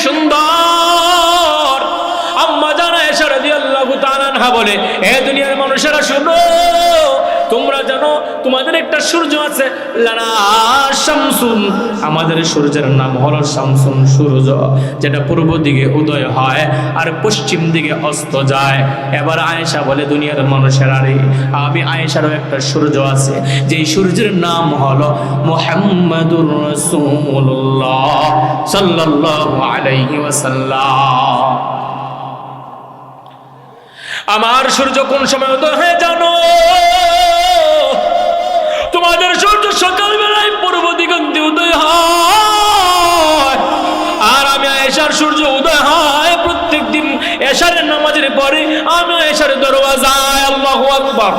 সুন্দর। আম্মা জান আয়েশা রাদিয়াল্লাহু তাআলা আনহা বলে, এ দুনিয়ার মানুষেরা শোনো, তোমরা জানো তোমাদের একটা সূর্য আছে, লানা শামসুন, আমাদের সূর্যের নাম হলো শামসুন, সূর্য যেটা পূর্ব দিকে উদয় হয় আর পশ্চিম দিকে অস্ত যায়। এবার আয়েশা বলে, দুনিয়ার মানুষেরা রে, আমি আয়েশারও একটা সূর্য আছে, যেই সূর্যের নাম হলো মুহাম্মাদুর রাসূলুল্লাহ সাল্লাল্লাহু আলাইহি ওয়াসাল্লাম। আমার সূর্য কোন সময় উদয় হয়ে জানো? তোমাদের সূর্য সকালবেলায় পূর্ব দিগন্তে উদয় হয়, আর আমি আয়েশার সূর্য উদয় হয় প্রত্যেক দিন এশারের নামাজের পরে। আমি আয়েশার দরওয়াজায়, আল্লাহু আকবার,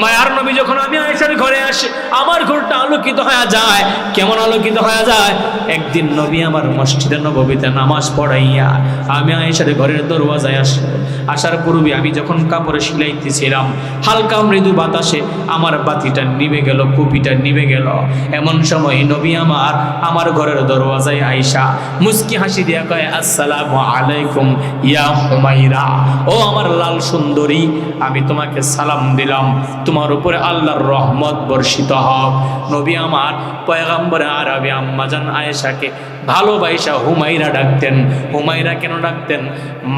মায়ার নবী যখন আমি আয়েশার ঘরে আসে, আমার ঘরটা আলোকিত হয়ে যায়। কেমন আলোকিত হয়ে যায়? একদিন নবী আমার মসজিদে নববীতে নামাজ পড়াইয়া আমি আয়েশার ঘরের দরওয়াজায় আসার পূর্বে আমি যখন কাপড়ে সিলাইতেছিলাম, হালকা মৃদু বাতাসে আমার বাতিটা নিভে গেল, কুপিটা নিভে গেল। এমন সময় নবী আমার ঘরের দরওয়াজায় আয়েশা মুস্কি হাসি দিয়া কয়, আসসালামু আলাইকুম ইয়া হুমাইরা, ও আমার লাল সুন্দরী, আমি তোমাকে সালাম দিলাম, তোমার উপরে আল্লাহর রহমত বর্ষিত হোক। নবী আমার পয়গম্বর আরবি আম্মাজান আয়েশাকে ভালোবাসা হুমাইরা ডাকতেন। হুমাইরা কেন ডাকতেন?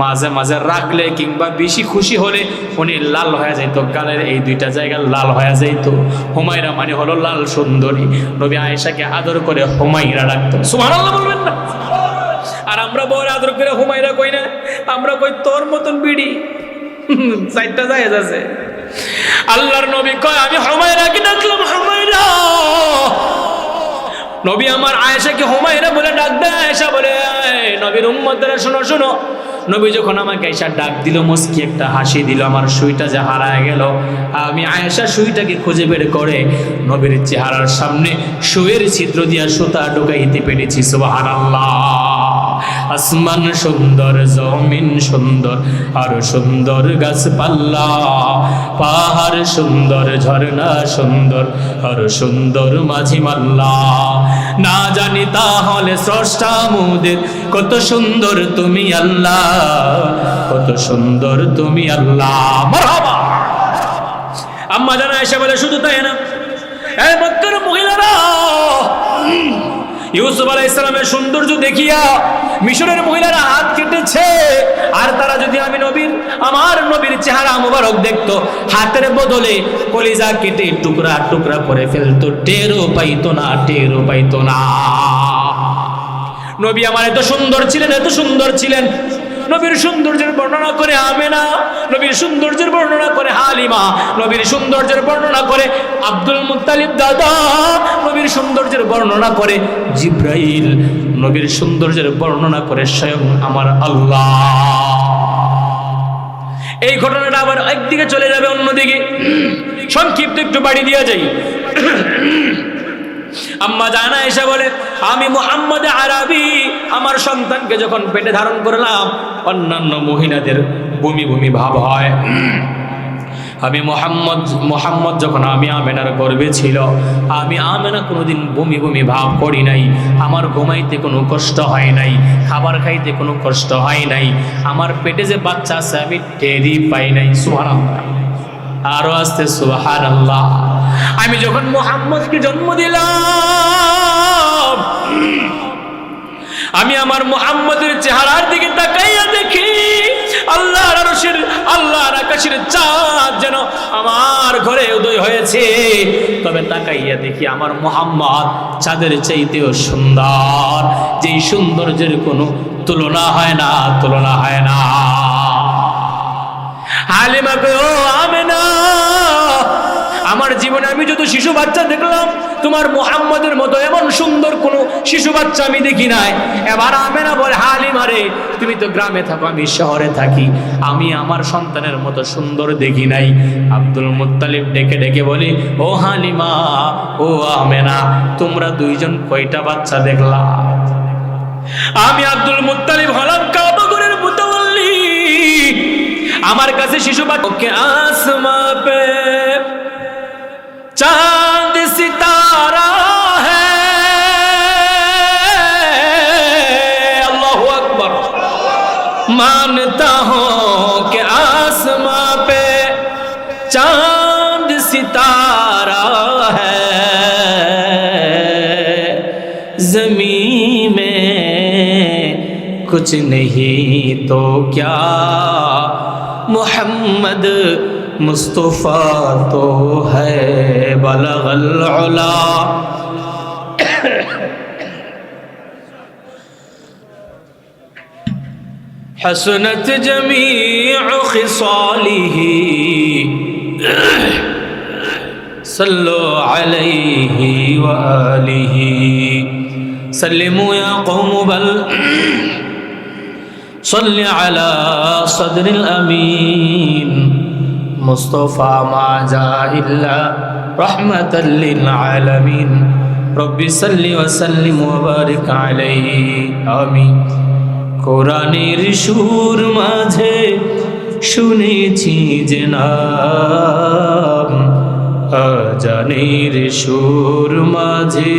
মাঝে মাঝে রাখলে কিংবা বেশি খুশি হলে উনি লাল হয়ে যাইত, গালের এই দুইটা জায়গা লাল হয়ে যাইত। হুমাইরা মানে হলো লাল সুন্দরী। নবী আয়েশাকে আদর করে হুমাইরা ডাকতেন। সুবহানাল্লাহ বলবেন না? আর আমরা বড় আদর করে হুমাইরা কই না, আমরা কই তোর মতন বিড়ি। চারটা জায়েজ আছে। আল্লাহর নবী কয়, আমি হুমাইরাকে ডাকলাম, হুমাইরা। নবী আমার আয়েশাকে হুমাইরা বলে ডাক দেয়। আয়েশা বলে, নবীর উম্মতরা শোনো শোনো। নবী যখন আমাকে আয়েশা ডাক দিল, মুস্কি একটা হাসি দিল, আমার সুইটা যে হারায় গেল, আমি আয়েশা সুইটাকে খুঁজে বের করে নবীর চেহারার সামনে সুয়ের ছিদ্র দিয়া সুতা ঢুকাইতে পেরেছি। সুবহানাল্লাহ। আসমান সুন্দর, জমিন সুন্দর, আর সুন্দর গাছপালা, পাহাড় সুন্দর, ঝর্ণা সুন্দর, আর সুন্দর মাঝি মাল্লা। না জানি তাহলে স্রষ্টা মোদের কত সুন্দর তুমি আল্লাহ, কত সুন্দর তুমি আল্লাহ। মারহাবা। আম্মা জান আয়েশা বলে, শুধু তাই না, এই মক্কার মহিলারা ইউসুফ আলাইহিস সালামের সৌন্দর্য দেখিয়া মিশরের মহিলারা হাত কেটেছে। আর তারা যদি আমার নবীর চেহারা মুবারক দেখতো, হাতের বদলে কলিজা কেটে টুকরা টুকরা করে ফেলতো, টেরও পাইতো না, টেরও পাইতো না। নবী আমার এত সুন্দর ছিলেন, এত সুন্দর ছিলেন। নবীর সৌন্দর্যের বর্ণনা করে আমেনা, নবীর সৌন্দর্যের বর্ণনা করে হালিমা, নবীর সৌন্দর্যের বর্ণনা করে আব্দুল মুত্তালিব দাদা, নবীর সৌন্দর্যের বর্ণনা করে জিব্রাইল, নবীর সৌন্দর্যের বর্ণনা করে স্বয়ং আমার আল্লাহ। এই ঘটনাটা আবার একদিকে চলে যাবে, অন্যদিকে সংক্ষিপ্ত একটু বাড়ি দিয়ে যাই। আম্মা জান আয়েশা বলে, আমি মুহাম্মদ আরবি আমার সন্তানকে যখন পেটে ধারণ করলাম, অন্যান্য মহিলাদের বমি বমি ভাব হয়। আমি মোহাম্মদ যখন আমি আমেনার গর্ভে ছিল, আমি আমেনা কোনোদিন বমি বমি ভাব করি নাই। আমার ঘুমাইতে কোনো কষ্ট হয় নাই, খাবার খাইতে কোনো কষ্ট হয় নাই। আমার পেটে যে বাচ্চা আছে আমি টেরই পাই নাই। সুবহানাল্লাহ, আরো আসতে সুবহানাল্লাহ। আমি যখন মুহাম্মদকে জন্ম দিলাম, আমি আমার মুহাম্মদের চেহারার দিকে তাকাইয়া দেখি আল্লাহর আকাশের চাঁদ যেন আমার ঘরে উদয় হয়েছে। তবে তাকাইয়া দেখি আমার মুহাম্মদ চাঁদের চাইতেও সুন্দর, যেই সৌন্দর্যের কোনো তুলনা হয় না, তুলনা হয় না। হালিমা কই, ও আমেনা, আমার জীবনে আমি যত শিশু বাচ্চা দেখলাম, তোমার মুহাম্মদের মতো এমন সুন্দর কোন শিশু বাচ্চা আমি দেখি নাই। এবার আমেনা বলে, হালিমা রে, তুমি তো গ্রামে থাকো, আমি শহরে থাকি, আমি আমার সন্তানের মতো সুন্দর দেখি নাই। আব্দুল মুত্তালিব ডেকে ডেকে বলি, ও হালিমা, ও আমেনা, তোমরা দুইজন কয়টা বাচ্চা দেখলা? আমি আব্দুল মুত্তালিব হলাম কাবাগরের মুতাওয়াল্লি, আমার কাছে শিশু বাচ্চা আসমা পে चांद सितारा है, अल्लाहु मानता हूँ कि आसमां पे चांद सितारा है, ज़मीन में कुछ नहीं तो क्या मोहम्मद मुस्तफ़ा तो है। बलगल उला हसनत जमीउ खिसालिही सल्लु अलैहि व आलिहि सल्लिमू या कौम बल सल्लि अला सदरिल अमीन मुस्तफ़ा मा जा इल्ला रहमतल लिल आलमीन रब्बि सल्लि व सल्लिम व बारिक अलैहि आमीन। কোরআনের সুর মাঝে শুনেছি যে নাম, আজানের সুর মাঝে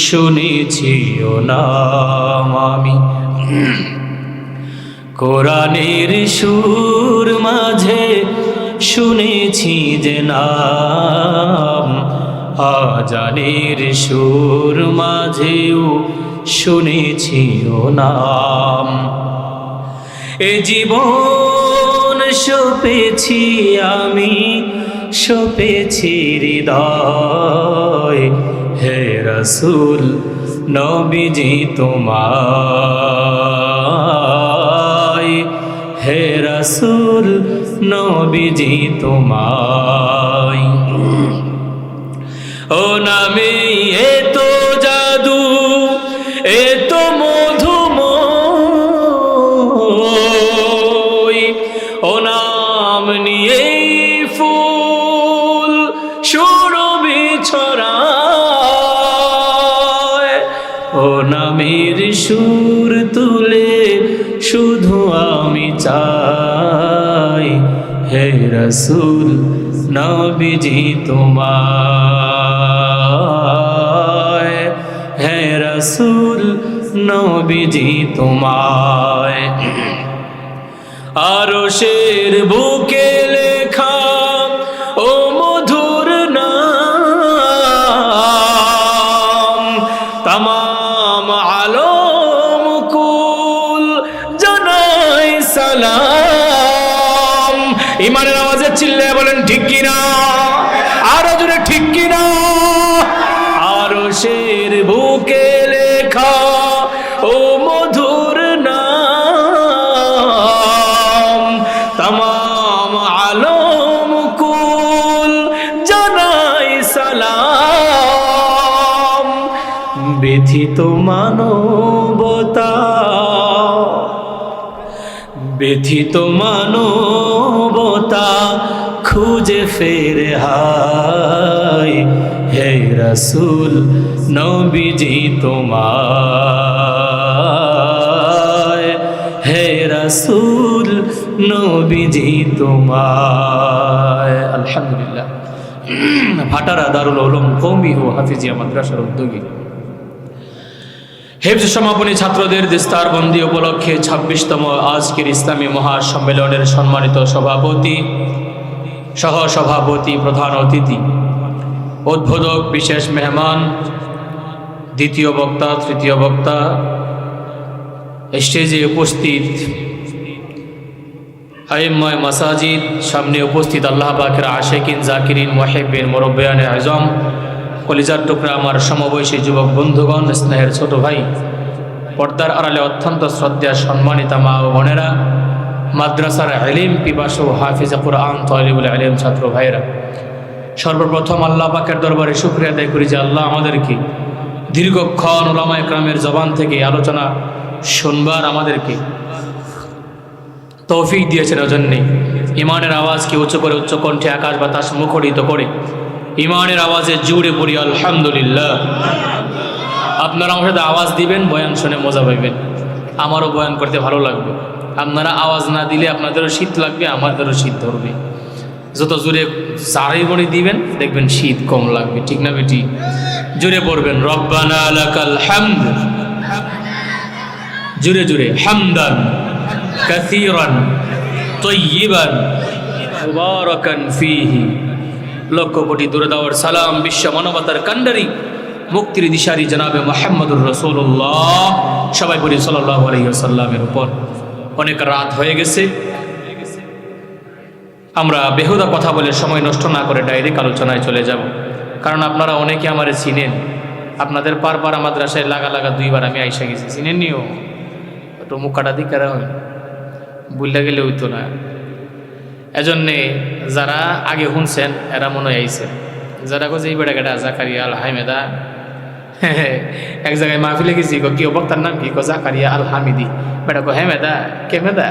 শুনেছি ও নাম আমি। কোরআনের সুর মাঝে শুনেছি যে নাম, আজানের সুর মাঝেও শুনেছি ও নাম। এ জীবন সপেছি আমি, সপেছি হৃদয়, হে রাসূল নবীজি তোমায়, হে রাসূল নবীজি তোমায়। ও নামে এতো জাদু, এতো মধুময়, ও নাম নিয়ে ফুল সুরভি ছড়ায়। ও নামের সুর তুলে শুধু আমি চাই, হে রাসূল নবীজি তোমায়, হে রাসূল নবীজি তোমায়। আরশের বুকে লেখা ও মধুর নাম, তামাম আলম কুল জানাই সালাম। ইমানের আওয়াজে চিল্লায় বলেন ঠিক কিনা, আরো জোরে ঠিক কিনা। আরশের বুকে লেখা ও মধুর নাম, তামাম আলম কুল জানাই সালাম। ব্যথিত মানবতা, ব্যথিত মানবতা খুঁজে ফেরে হায়, হে রাসূল নবীজি তোমায়, হে রাসূল নবীজি তোমায়। আলহামদুলিল্লাহ। ভাটারা দারুল উলুম কওমি ও হাফিজিয়া মাদ্রাসার উদ্যোগী হেফজ সমাপনী ছাত্রদের দিস্তারবন্দি উপলক্ষে ২৬তম আজকের ইসলামী মহাসম্মেলনের সম্মানিত সভাপতি, সহসভাপতি, প্রধান অতিথি, উদ্বোধক, বিশেষ মেহমান, দ্বিতীয় বক্তা, তৃতীয় বক্তা, স্টেজে উপস্থিত আইম্মায়ে মাসাজিদ, সামনে উপস্থিত আল্লাহ পাকের আশিকিন, জাকিরিন, মুহিব্বিন, মুরব্বিয়ানে আযম, কলিজার টুকরা আমার সমবয়সী যুবক বন্ধুগণ, স্নেহের ছোট ভাই, পর্দার আড়ালে অত্যন্ত শ্রদ্ধা সম্মানিতা মা ও বোনেরা, মাদ্রাসার ইলম পিপাসু হাফিজে কুরআন তালিবুল ইলম ছাত্র ভাইরা, সর্বপ্রথম আল্লাহ পাকের দরবারে শুকরিয়া আদায় করি যে আল্লাহ আমাদেরকে দীর্ঘক্ষণ উলামায়ে কেরামের জবান থেকে আলোচনা শুনবার আমাদেরকে তৌফিক দিয়েছেন। ওজন্যে ইমানের আওয়াজকে উচ্চ করে, উচ্চ কণ্ঠে আকাশ বাতাস মুখরিত করে ইমানের আওয়াজে জুড়ে পড়ি আলহামদুলিল্লাহ। আপনারা আমার সাথে আওয়াজ দিবেন, বয়ান শুনে মজা পাইবেন, আমারও বয়ান করতে ভালো লাগবে। আপনারা আওয়াজ না দিলে আপনাদেরও শীত লাগবে, আমাদেরও শীত ধরবে। যত জোরে সারি বড়ি দিবেন দেখবেন শীত কম লাগবে, ঠিক না বেটি? জোরে পড়বেন রব্বানা লাকাল হামদ, জোরে জোরে হামদান কাসীরান তাইয়িবান মুবারাকান ফীহি। লক্ষ কোটি দুরুদ সালাম বিশ্ব মানবতার কান্ডারি মুক্তির দিশারি জনাবে মুহাম্মদুর রাসূলুল্লাহ, সবাই বলি সাল্লাল্লাহু আলাইহি ওয়াসাল্লামের উপর। অনেক রাত হয়ে গেছে, আমরা বেহুদা কথা বলে সময় নষ্ট না করে ডাইরেক্ট আলোচনায় চলে যাব। কারণ আপনারা অনেকে আমারে চিনেন, আপনাদের পারপাড়া মাদ্রাসায় লাগা লাগা 2 বার আমি আইসা গেছি, চিনেন নিও। একটু মুখ কাটা দিক কারা হয়, বুঝলে গেলে হইতো না। এজন্যে যারা আগে শুনছেন এরা মনে হয় আইসেন, যারা কোথায় এই বেড়া কেটা জাকারিয়া আল হামিদা, এক জায়গায় মাহফিলে গেছি, কি বক্তার নাম কি, জাকারিয়া আল হামিদি। বেটা কো হ্যাঁ মেদা কে মেদা,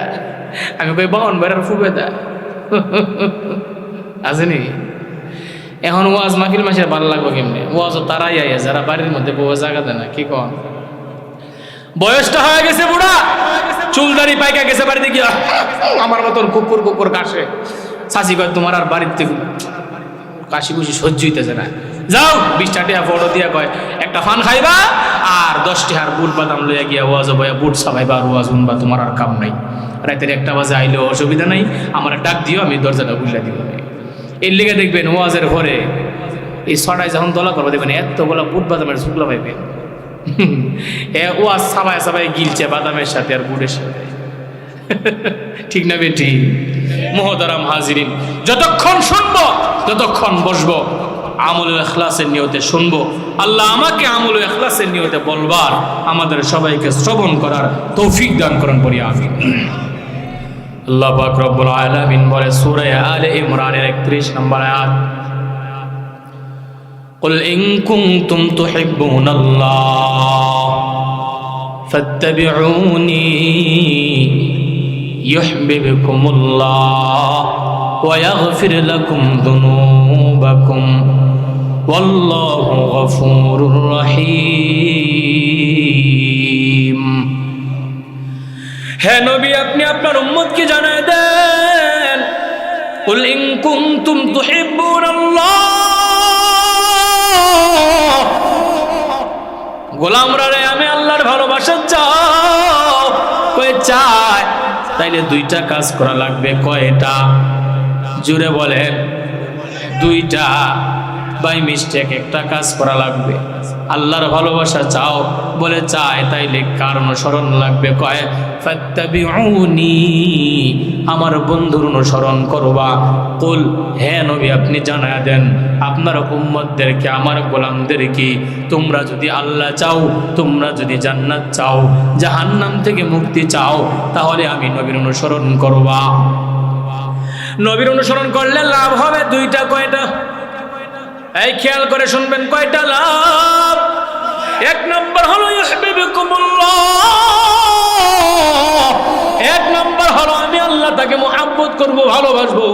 আমি কই বাউন বেড়ার ফুবেদা আসেনি। এখন ওয়াজ মাহফিল মাসে ভালো লাগবে কেমনি, ওয়াজও তারাই আইয়া যারা বাড়ির মধ্যে বউ জায়গা দেয় না। কি কন, বয়সটা হয়ে গেছে বুড়া, চুলদারি পাইকা গেছে বাড়িতে গিয়া আমার মতন কুকুর কুকুর কাশে। শাশি কয় তোমার আর বাড়িতে কাশি কুশি সহ্য হইতেছে না, যাও 20টা টাকা ফটো দিয়া কয় একটা ফান খাইবা আর 10 টাকার বুট বাদাম লইয়া গিয়া ওয়াজ বয়া বুট সাবাইবা আর ওয়াজ শুনবা, তোমার আর কাম নাই। রাতের 1টা বাজে আইলেও অসুবিধা নাই, আমার ডাক দিও, আমি দরজাটা খুলে দিব। এর লিগে দেখবেন ওয়াজের ঘরে এই 6টায় যখন দলা করবো দেখবেন এতগুলা বুট বাদামের শুকলা পাইবেন। ওয়াজ সাবাই সাবাই গিলছে বাদামের সাথে আর বুটের সাথে, ঠিক না বেটি? মুহতারাম হাজিরিন, যতক্ষণ শুনবো ততক্ষণ বসবো, আমল ও ইখলাসের নিয়তে শুনবো। আল্লাহ আমাকে আমল ও ইখলাসের নিয়তে বলবার, আমাদের সবাইকে শ্রবণ করার তৌফিক দান করুন, পড়ি আমিন। আল্লাহ পাক রব্বুল আলামিন বলে সূরা আলে ইমরানের 31 নম্বর আয়াত, কুল ইন কুনতুম তুহিব্বুনাল্লাহ ফাত্তাবিউনি ইউহিব্বুকুমুল্লাহ ওয়া ইয়াগফির লাকুম যুনুবাকুম ওয়াল্লাহু গফুরুর রহিম। হে নবী, আপনি আপনার উম্মতকে জানায় দেন, কুল ইন কুনতুম তুহিব্বুনাল্লাহ, গোলামরা রে আমি আল্লাহর ভালোবাসা চাও, কয় চায়, তাইলে 2টা কাজ করা লাগবে। কয়টা? জুড়ে বলেন। 2টা, বাই মিস্টেক একটা কাজ করা লাগবে। আল্লাহর ভালোবাসা চাও, বলে চায়, তাইলে কার অনুসরণ লাগবে? কয় ফাত্তাবিউনি, আমার বন্ধুর অনুসরণ করবা। কুল, হে নবী আপনি জানায়া দেন আপনার উম্মতদেরকে, আমার গোলামদেরকে, তোমরা যদি আল্লাহ চাও, তোমরা যদি জান্নাত চাও, জাহান্নাম থেকে মুক্তি চাও, তাহলে আমি নবীর অনুসরণ করবা। নবীর অনুসরণ করলে লাভ হবে 2টা। কয়টা? এই খেয়াল করে শুনবেন, কয়টা লাভ? 1 নম্বর হলো ইউহিব্বুকুমুল্লাহ, 1 নম্বর হলো আমি আল্লাহ তাকে মুহাব্বত করব, ভালোবাসবো।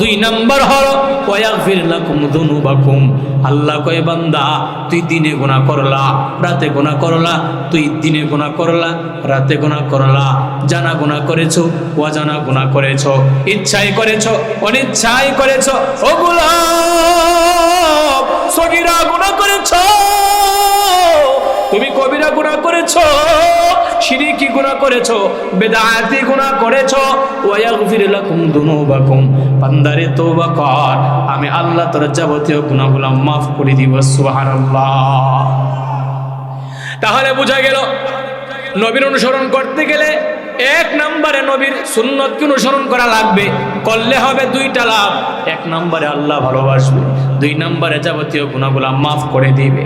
2 নম্বর হলো ওয়া ইয়াগফির লাকুম যুনুবাকুম, আল্লাহ কয় বান্দা তুই দিনে গুনাহ করলা, রাতে গুনাহ করলা, তুই দিনে গুনাহ করলা, রাতে গুনাহ করলা, জানা গুনাহ করেছো, অজানা গুনাহ করেছো, ইচ্ছায় করেছো, অনিচ্ছায় করেছো, ওগুলা সগীরা গুনাহ করেছো, তুমি কবিরা গুনাহ করেছো, শিরকি গুনাহ করেছো, বিদআতি গুনাহ করেছো, ওয়া ইয়াগফির লাকুম যুনুবাকুম, বান্দারে তওবা কর, আমি আল্লাহ তোর যাবতীয় গুনাহগুলো মাফ করে দিব। সুবহানাল্লাহ। তাহলে বোঝা গেল নবীর অনুসরণ করতে গেলে 1 নম্বরে নবীর সুন্নতকে অনুসরণ করা লাগবে। করলে হবে 2টা লাভ। 1 নম্বরে আল্লাহ ভালোবাসবে, 2 নম্বরে যাবতীয় গুনাহগুলো মাফ করে দিবে।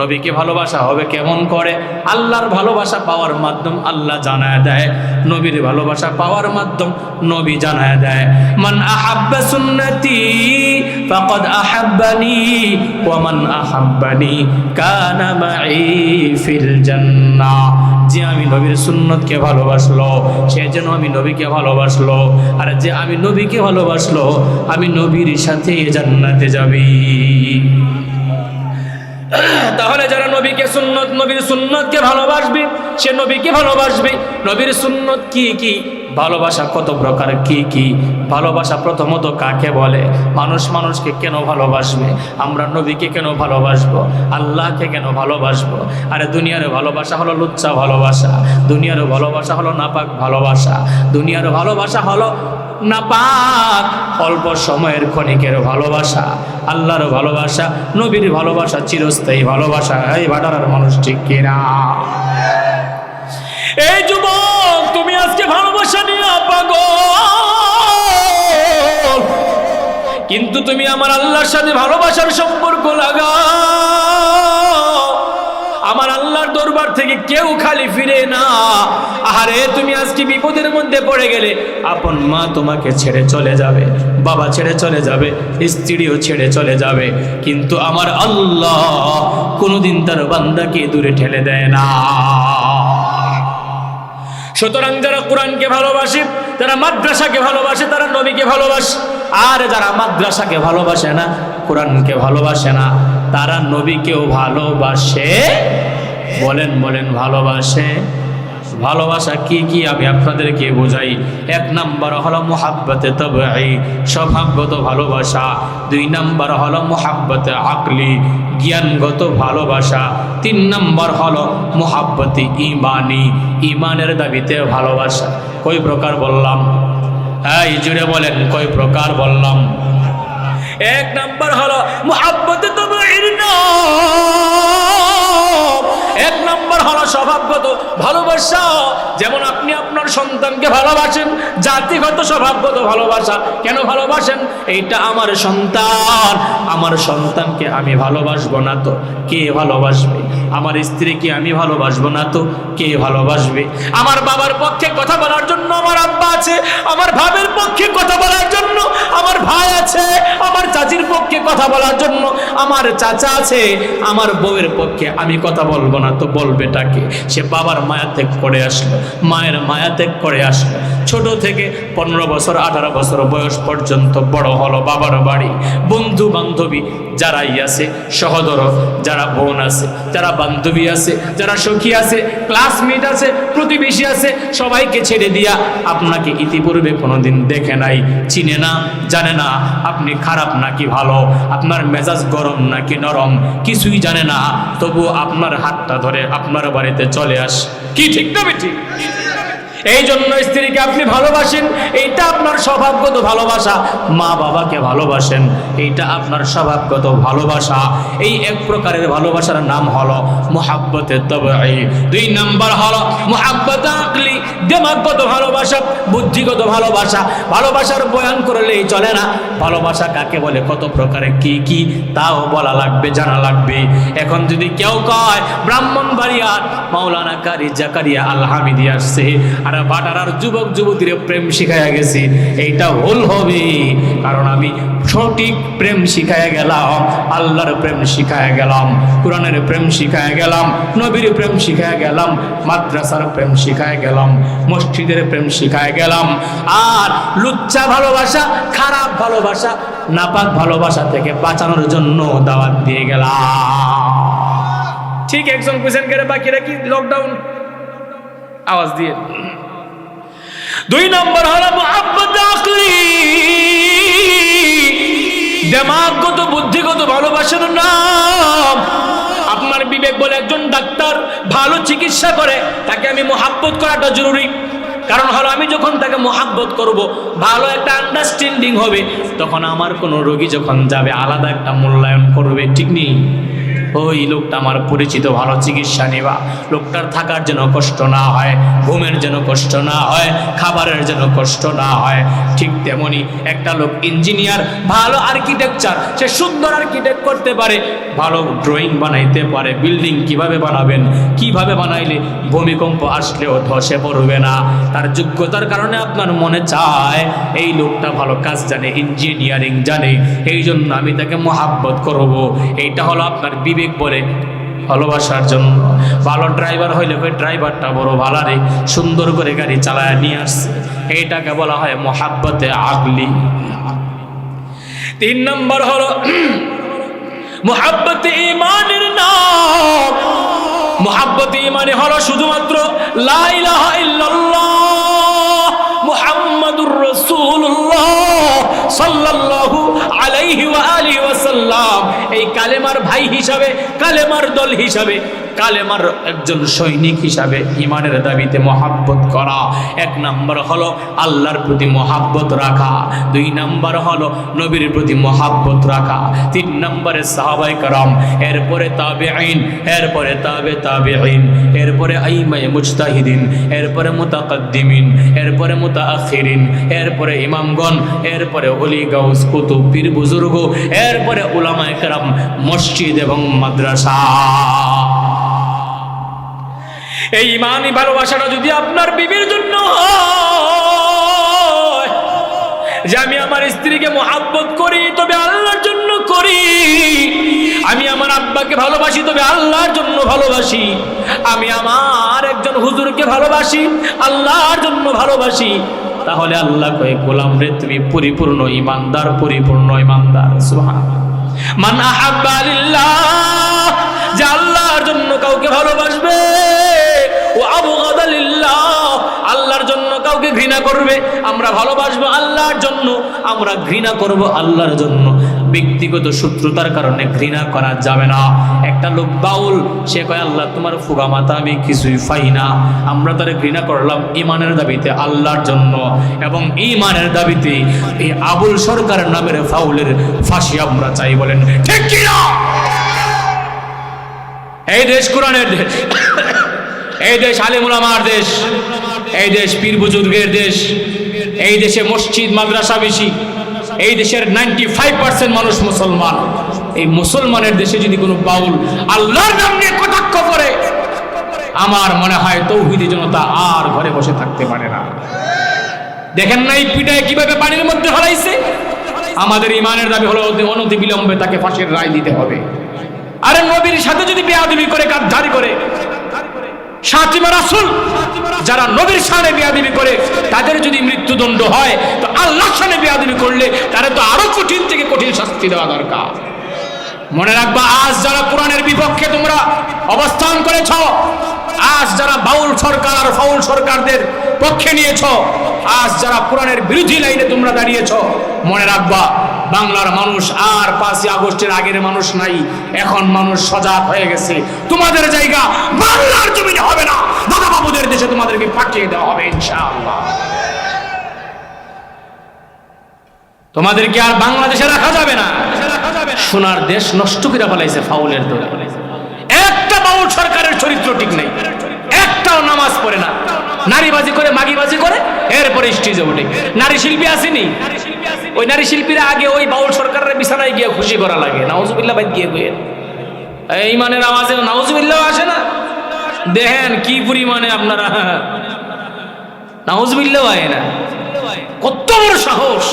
নবীকে ভালোবাসা হবে কেমন করে? আল্লাহর ভালোবাসা পাওয়ার মাধ্যম আল্লাহ জানায় দেয়, নবীর ভালোবাসা পাওয়ার মাধ্যম নবী জানায় দেয়। মান আহাব্বা সুন্নতি ফাকাদ আহাব্বানি ওয়া মান আহাব্বানি কানা মাই ফিল জান্নাহ। যে আমি নবীর সুন্নতকে ভালোবাসলো, সে যেন আমি নবীকে ভালোবাসলো, আর যে আমি নবীকে ভালোবাসলো, আমি নবীর সাথে জান্নাতে যাবি। তাহলে যারা নবীকে সুন্নত, নবীর সুন্নতকে ভালোবাসবে, সে নবীকে ভালোবাসবে। নবীর সুন্নত কি কি? ভালোবাসা কত প্রকার, কি কি ভালোবাসা? প্রথমত কাকে বলে? মানুষ মানুষকে কেন ভালোবাসবে? আমরা নবীকে কেন ভালোবাসবো? আল্লাহকে কেন ভালোবাসবো? আরে দুনিয়ার ভালোবাসা হলো লুচ্চা ভালোবাসা, দুনিয়ার ভালোবাসা হলো নাপাক ভালোবাসা, দুনিয়ার ভালোবাসা হলো নাপাক অল্প সময়ের ক্ষণিকের ভালোবাসা। আল্লাহর ভালোবাসা, নবীর ভালোবাসা চিরস্থায়ী ভালোবাসা। এই ভাটার মানুষ ঠিক কিনা? এই যুবক, তুমি আজকে ভালোবাসা নিয়ে পাগল, কিন্তু তুমি আমার আল্লাহর সাথে ভালোবাসার সম্পর্ক লাগাও। আমার আল্লাহর দরবার থেকে কেউ খালি ফিরে না। আরে তুমি আজকে বিপদের মধ্যে পড়ে গেলে আপন মা তোমাকে ছেড়ে চলে যাবে, বাবা ছেড়ে চলে যাবে, স্ত্রীও ছেড়ে চলে যাবে, কিন্তু আমার আল্লাহ কোনোদিন তার বান্দাকে দূরে ঠেলে দেয় না। সুতরাং যারা কোরআনকে ভালোবাসে, যারা মাদ্রাসাকে ভালোবাসে, তারা নবীকে ভালোবাসে। আর যারা মাদ্রাসাকে ভালোবাসে না, কোরআনকে ভালোবাসে না, তারা নবীকেও ভালোবাসে। বলেন বলেন, ভালোবাসে। ভালোবাসা কি কি আমি আপনাদেরকে বোঝাই। এক নাম্বার হলো মুহাব্বতে তাবঈ, স্বভাবগত ভালোবাসা। দুই নাম্বার হলো মুহাব্বতে আকলি, জ্ঞানগত ভালোবাসা। তিন নাম্বার হলো মুহাব্বতে ঈমানি, ঈমানের দাবিতে ভালোবাসা। কয় প্রকার বললাম? এই জুড়ে বলেন, কয় প্রকার বললাম? এক নাম্বার হলো মুহাব্বতে তাবঈর নাম, এক নাম্বার হলো স্বভাবগত ভালোবাসা। যেমন আপনি আপনার সন্তানকে ভালোবাসেন, জাতিগত স্বভাবগত ভালোবাসা। কেন ভালোবাসেন? এইটা আমার সন্তান, আমার সন্তানকে আমি ভালোবাসবো না তো কে ভালোবাসবে? আমার স্ত্রীকে আমি ভালোবাসবো না তো কে ভালোবাসবে? আমার বাবার পক্ষে কথা বলার জন্য আমার আব্বা আছে, আমার ভাবের পক্ষে কথা বলার জন্য আমার ভাই আছে, আমার চাচির পক্ষে কথা বলার জন্য আমার চাচা আছে। আমার বউয়ের পক্ষে আমি কথা বলবো না তো বলবেটাকে? সে বাবার মায়া ত্যাগ করে আসলো, মায়ের মায়া ত্যাগ করে আসলো। ছোট থেকে 15 বছর 18 বছর বয়স পর্যন্ত বড় হলো বাবার বাড়ি। বন্ধু বান্ধবী যারাই আছে, সহোদর যারা বোন আছে, যারা বান্ধবী আছে, যারা সখী আছে, ক্লাসমেট আছে, প্রতিবেশী আছে, সবাইকে ছেড়ে দিয়া আপনাকে ইতিপূর্বে কোনোদিন দেখে নাই, চিনে না, জানে না আপনি খারাপ নাকি ভালো, আপনার মেজাজ গরম নাকি নরম, কিছুই জানে না, তবু আপনার হাতটা ধরে আপনার বাড়িতে চলে আস। কি ঠিক না ঠিক? এই জন্য স্ত্রীকে আপনি ভালোবাসেন, এইটা আপনার স্বভাবগত ভালোবাসা। মা বাবাকে ভালোবাসেন, এইটা আপনার স্বভাবগত ভালোবাসা। এই এক প্রকারের ভালোবাসার নাম হলো মুহাব্বতে তাবঈ। দুই নাম্বার হলো মুহাব্বতে আকলি, দিমাগগত ভালোবাসা, বুদ্ধিগত ভালোবাসা। ভালোবাসার বয়ান করলেই চলে না, ভালোবাসা কাকে বলে, কত প্রকারে কি কি তাও বলা লাগবে, জানা লাগবে। এখন যদি কেউ কয় ব্রাহ্মণবাড়িয়ার মাওলানা কারি জাকারিয়া আল হামিদি আসছে আর বাটারার যুবক যুবতীর প্রেম শিখাইয়া গেছি, এইটা ভুল হবে। কারণ আমি সঠিক প্রেম শিখাইয়া গেলাম, আল্লাহর প্রেম শিখাইয়া গেলাম, কোরআনের প্রেম শিখাইয়া গেলাম, নবীর প্রেম শিখাইয়া গেলাম, মাদ্রাসার প্রেম শিখাইয়া গেলাম, মসজিদের প্রেম শিখাইয়া গেলাম। আর লুচ্চা ভালোবাসা, খারাপ ভালোবাসা, নাপাক ভালোবাসা থেকে বাঁচানোর জন্য দাওয়াত দিয়ে গেলাম। ঠিক একজন বুঝেন গেলে বাকিরা কি লকডাউন আওয়াজ দিয়ে। দুই নম্বর হলো মুহাব্বতে আকলি, দিমাগগত বুদ্ধিগত ভালোবাসার নাম। আপনার বিবেক বলে একজন ডাক্তার ভালো চিকিৎসা করে, তাকে আমি মুহাব্বত করাটা জরুরি। কারণ হলো আমি যখন তাকে মুহাব্বত করব, ভালো একটা আন্ডারস্ট্যান্ডিং হবে, তখন আমার কোনো রোগী যখন যাবে আলাদা একটা মূল্যায়ন করবে, ঠিক নেই? ওই লোকটা আমার পরিচিত, ভালো চিকিৎসা নেবা, লোকটার থাকার যেন কষ্ট না হয়, ঘুমের যেন কষ্ট না হয়, খাবারের যেন কষ্ট না হয়। ঠিক তেমনি একটা লোক ইঞ্জিনিয়ার, ভালো আর্কিটেকচার, সে সুন্দর আর্কিটেক্ট করতে পারে, ভালো ড্রয়িং বানাইতে পারে, বিল্ডিং কিভাবে বানাবেন, কিভাবে বানাইলে ভূমিকম্প আসলেও ধসে পড়বে না, তার যোগ্যতার কারণে আপনার মনে চায় এই লোকটা ভালো কাজ জানে, ইঞ্জিনিয়ারিং জানে, এই জন্য আমি তাকে মুহাব্বত করব। এইটা হলো আপনার বিবেক বলে ভালোবাসার জন্য। ভালো ড্রাইভার হইলে ওই ড্রাইভারটা বড় ভালো রে, সুন্দর করে গাড়ি চালায় নিয়ে আসছে, এইটাকে বলা হয় মুহাব্বতে আকলি। তিন নম্বর হলো মুহাব্বতে ঈমানের নাম। মুহাব্বতে ঈমানে হলো শুধুমাত্র লা ইলাহা ইল্লাল্লাহ কালেমার ভাই হিসাবে, কালেমার দল হিসাবে, কালেমার একজন সৈনিক হিসাবে ঈমানের দাবিতে মহাব্বত করা। 1 নাম্বার হলো আল্লাহর প্রতি মহাব্বত রাখা, 2 নাম্বার হলো নবীর প্রতি মহাব্বত রাখা, 3 নম্বরে সাহাবায়ে কেরাম, এরপরে তাবেঈন, এরপরে তাবেঈন, এরপরে আইম্মায়ে মুজতাহিদিন, এরপরে মুতাকাদ্দিমিন, এরপরে মুতাআখিরিন, এরপরে ইমামগণ, এরপরে ওলি গাউস কুতুব পীর বুজুর্গ, এরপরে উলামায়ে কেরাম, মসজিদ এবং মাদ্রাসা। এই ইমানি ভালোবাসাটা যদি আপনার বিবির জন্য হয় যে আমি আমার স্ত্রীকে মহাব্বত করি তবে আল্লাহর জন্য করি, আমি আমার আব্বাকে ভালোবাসি তবে আল্লাহর জন্য ভালোবাসি, আমি আমার একজন হুজুরকে ভালোবাসি আল্লাহর জন্য ভালোবাসি, তাহলে আল্লাহ কয়ে গোলাম রে তুমি পরিপূর্ণ ইমানদার, পরিপূর্ণ ইমানদার। সুবহানাল্লাহ। মান আহাব্বা লিল্লাহ, যে আল্লাহর জন্য কাউকে ভালোবাসবে, ও আবগাদা লিল্লাহ, আল্লাহর জন্য কাউকে ঘৃণা করবে। আমরা ভালোবাসবো আল্লাহর জন্য, আমরা ঘৃণা করব আল্লাহর জন্য। ব্যক্তিগত শত্রুতার কারণে ঘৃণা করা যাবে না। একটা লোক বাউল, সে কয় আল্লাহ তোমার ফুগা মাথা আমি কিছুই পাই না, আমরা তারে ঘৃণা করলাম ঈমানের দাবিতে আল্লাহর জন্য, এবং ঈমানের দাবিতে এই আবুল সরকারের নামের ফাউলের ফাঁসি আমরা চাই। বলেন ঠিক কি না? এই দেশ কোরআনের দেশ, এই দেশ আলেম উলামার দেশ, এই দেশ পীর বুজুর্গের দেশ, এই দেশে মসজিদ মাদ্রাসা বেশি, এই দেশের 95% মানুষ মুসলমান। এই মুসলমানের দেশে যদি কোনো বাউল আল্লাহর নাম নিয়ে কটাক্ষ করে, আমার মনে হয় তৌহিদি জনতা আর ঘরে বসে থাকতে পারে না। দেখেন না এই পিটায় কিভাবে পানির মধ্যে হলাইছে। আমাদের ঈমানের দাবি হলো অনতি বিলম্বে তাকে ফাঁসির রায় দিতে হবে। আরে নবীর সাথে যদি বেয়াদবি করে, গাদ্দারি করে, শাতিমা রাসূল যারা নবীর শানে বেয়াদবি করে তাদের যদি মৃত্যুদণ্ড হয়, তো আল্লাহর শানে বেয়াদবি করলে তারা তো আরো কঠিন থেকে কঠিন শাস্তি দেওয়া দরকার। মনে রাখবা, আজ যারা কোরআনের বিপক্ষে তোমরা অবস্থান করেছ, আজ যারা বাউল সরকার আর ফাউল সরকারদের পক্ষে নিয়েছ, আজ যারা কোরআনের বিরোধী লাইনে তোমরা দাঁড়িয়েছ, মনে রাখবা বাংলার মানুষ আর 5ই আগস্টের আগের মানুষ নাই। এখন মানুষ সজাগ হয়ে গেছে। তোমাদের জায়গা বাংলার জমিনে হবে না, দাদা বাবুদের দেশে তোমাদেরকে পাঠিয়ে দেওয়া হবে ইনশাআল্লাহ। তোমাদেরকে আর বাংলাদেশে রাখা যাবে না। সোনার দেশ নষ্ট করে ফেলাইছে ফাউলের দলে। একটা বাউল সরকারের চরিত্র ঠিক নেই, একটাও নামাজ পড়ে না, নারীবাজি করে, মাগিবাজি করে, এরপরে স্টেজে ওঠে। নারী শিল্পী আসেনি, ওই নারী শিল্পীরা আগে ওই বাউল সরকারের বিছানায় গিয়ে খুশি করা লাগে। নাউজুবিল্লাহ ভাই গিয়ে গিয়ে এই ইমানের আওয়াজে নাউজুবিল্লাহ আসে না। দেখেন কি পরিমাণে আপনারা নাউজুবিল্লাহ হয় না, কত বড় সাহস,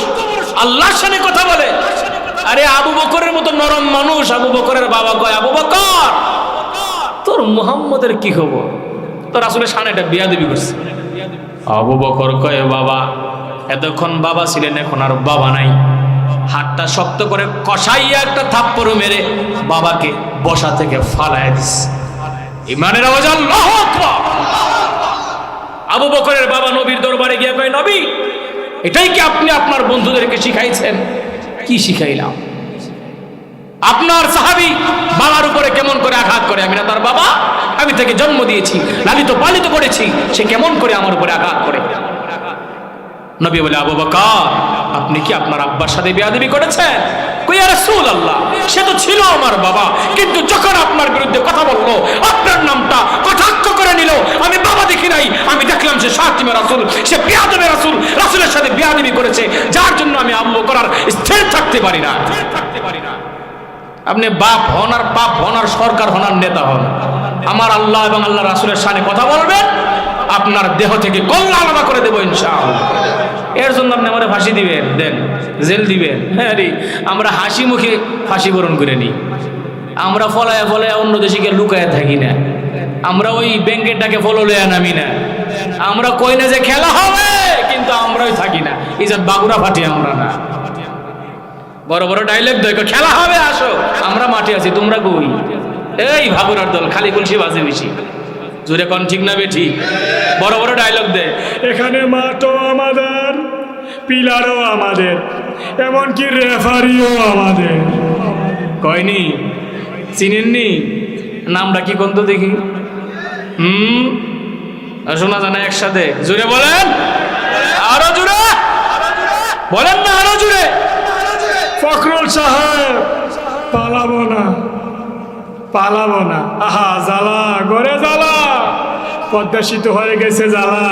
আল্লাহর সামনে কথা বলে। আরে আবু বকরের মতো নরম মানুষ, আবু বকরের বাবা কয় আবু বকর তোর মুহাম্মদের কি খবর, তোর আসলে সামনেটা বিয়াদবি করছে। আবু বকর কয় বাবা এতক্ষণ বাবা ছিলেন, এখন আর বাবা নাই। হাতটা শক্ত করে কষাইয়া একটা থাপ্পড় মেরে বাবাকে বসা থেকে ফালায় দিস। ইমানের আওয়াজ আল্লাহু আকবার। আবু বকরের বাবা নবীর দরবারে গিয়ে কয় নবী এটাই কি আপনি আপনার বন্ধুদেরকে শিখাইছেন? কি শিখাইলাম? আপনার সাহাবী বাবার উপরে কেমন করে আঘাত করে, আমি না তার বাবা, আমি তাকে জন্ম দিয়েছি, লালিত পালিত করেছি, সে কেমন করে আমার উপরে আঘাত করে। নবী বলে আবু বকর আপনি কি আপনার আব্বার সাথে বেয়াদবি করেছেন? কই ইয়া রাসূলুল্লাহ সে তো ছিল আমার বাবা, কিন্তু যখন আপনার বিরুদ্ধে কথা বললো, আপনার নামটা কটাক্ষ করে নিল, আমি বাবা দেখি নাই, আমি দেখলাম সে শাতিমা রাসূল, সে বেয়াদবে রাসূল, রাসূলের সাথে বেয়াদবি করেছে, যার জন্য আমি আবু বকর আর স্থির থাকতে পারি না। আপনি বাপ হন আর বাপ হন আর সরকার হন আর নেতা হন, আমার আল্লাহ এবং আল্লাহ রাসূলের শানে কথা বলবেন, আপনার দেহ থেকে কল্লা আলাদা করে দেবো ইনশাআল্লাহ। এর জন্য আপনি আমাদের ফাঁসি দিবেন, দেন জেল দিবেন। হ্যাঁ রে, আমরা হাসি মুখে ফাঁসি বরণ করে নিই, আমরা ফলায় ফলায় অন্য দেশে গিয়ে লুকায় থাকি না, আমরা ওই ব্যাংকের টাকে ফলো লয়া নামি না, আমরা কই না যে খেলা হবে, কিন্তু আমরাই থাকি না, এই যে বাগুড়া ফাটি আমরা না। বড় বড় ডাইলগ দেখো, খেলা হবে আসো, আমরা মাঠে আছি, তোমরা কই? এই ভাগুরার দল খালি কলসি বাজে বেশি, জোরে কোন ঠিক না বেঠি? বড় বড় ডায়লগ দেয়, এখানে মাঠও আমাদের, পিলারও আমাদের, এমনকি রেফারিও আমাদের। কয়নি? চিনেননি? নামটা কি কোন তো দেখি? শোনা জানা একসাথে জোরে বলেন, আরো জোরে বলেন না, আরো জোরে। ফখরুল সাহেব। পালাবো না, পালাবো না। আহা জ্বালা, গড়ে জ্বালা, পদ্মা সেতু হয়ে গেছে জ্বালা,